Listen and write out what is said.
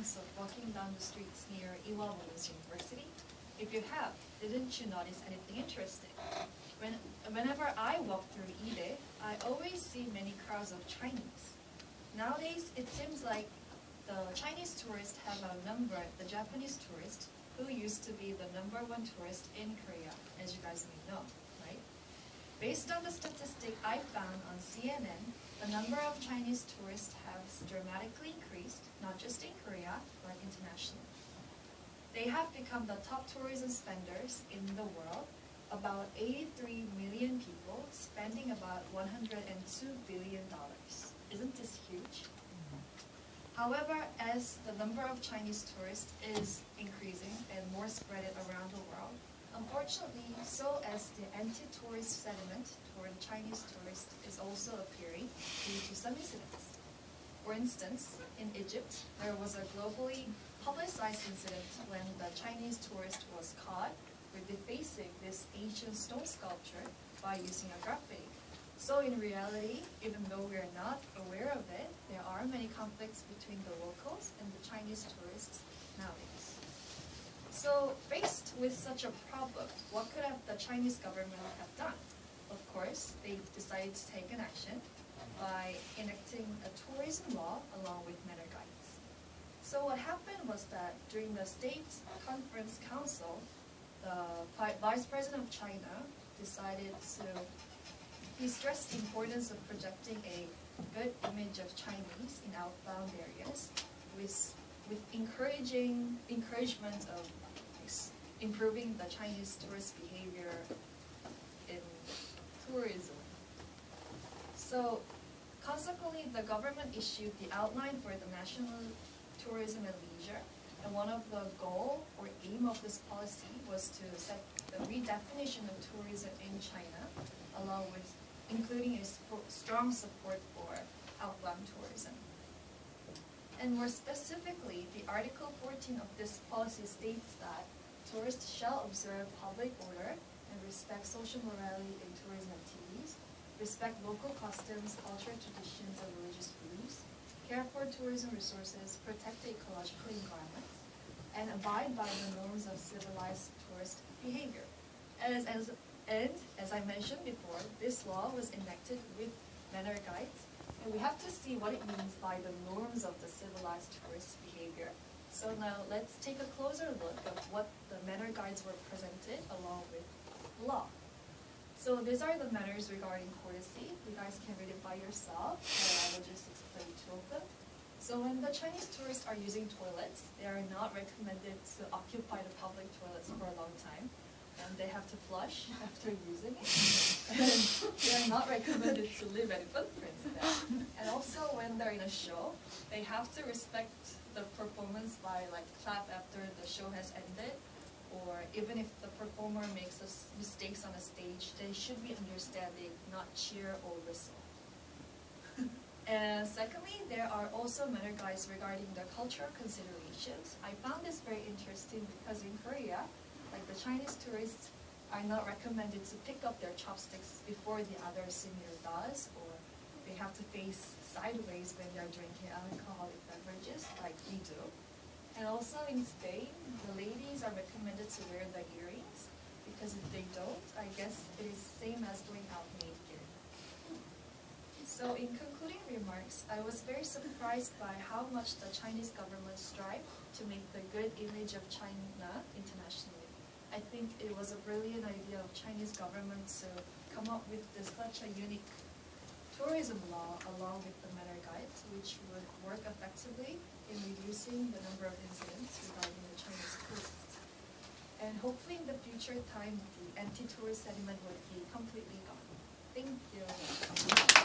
chance of walking down the streets near Ewha Women's University? If you have, didn't you notice anything interesting? Whenever I walk through Ide, I always see many crowds of Chinese. Nowadays, it seems like the Chinese tourists have outnumbered the Japanese tourists, who used to be the #1 tourist in Korea, as you guys may know, right? Based on the statistic I found on CNN, the number of Chinese tourists has dramatically increased, not just in Korea, but internationally. They have become the top tourism spenders in the world, about 83 million people spending about $102 billion. Isn't this huge? However, as the number of Chinese tourists is increasing and more spread around the world, unfortunately, so as the anti-tourist sentiment toward Chinese tourists is also appearing due to some incidents. For instance, in Egypt, there was a globally publicized incident when the Chinese tourist was caught with defacing this ancient stone sculpture by using a graffiti. So in reality, even though we are not aware of it, there are many conflicts between the locals and the Chinese tourists nowadays. So faced with such a problem, what could the Chinese government have done? Of course, they decided to take an action by enacting a tourism law along with manner guides. So what happened was that during the State Conference Council, the Vice President of China decided to he stressed the importance of projecting a good image of Chinese in outbound areas with encouragement of improving the Chinese tourist behavior in tourism. So consequently, the government issued the outline for the national tourism and leisure, and one of the goal or aim of this policy was to set the redefinition of tourism in China, along with including a strong support for outbound tourism. And more specifically, the Article 14 of this policy states that tourists shall observe public order and respect social morality in tourism activities, respect local customs, cultural traditions, and religious beliefs, care for tourism resources, protect the ecological environment, and abide by the norms of civilized tourist behavior. And as I mentioned before, this law was enacted with manner guides, and we have to see what it means by the norms of the civilized tourist behavior. So now let's take a closer look at what the manner guides were presented along with the law. So these are the manners regarding courtesy. You guys can read it by yourself, but I will just explain two of them. So when the Chinese tourists are using toilets, they are not recommended to occupy the public toilets for a long time. And they have to flush after using it. And they are not recommended to leave any footprints there. And also when they're in a show, they have to respect the performance by clap after the show has ended, or even if the performer makes mistakes on a stage, they should be understanding, not cheer or whistle. And secondly, there are also manner guides regarding the cultural considerations. I found this very interesting because in Korea, the Chinese tourists are not recommended to pick up their chopsticks before the other senior does, or they have to face sideways when they're drinking alcoholic beverages like we do. And also in Spain, the ladies are recommended to wear the earrings, because if they don't, I guess it is same as going out naked. So in concluding remarks, I was very surprised by how much the Chinese government strived to make the good image of China internationally. I think it was a brilliant idea of Chinese government to come up with such a unique tourism law along with the manner guides, which would work effectively in reducing the number of incidents regarding the Chinese tourists. And hopefully in the future time, the anti-tourist sentiment would be completely gone. Thank you.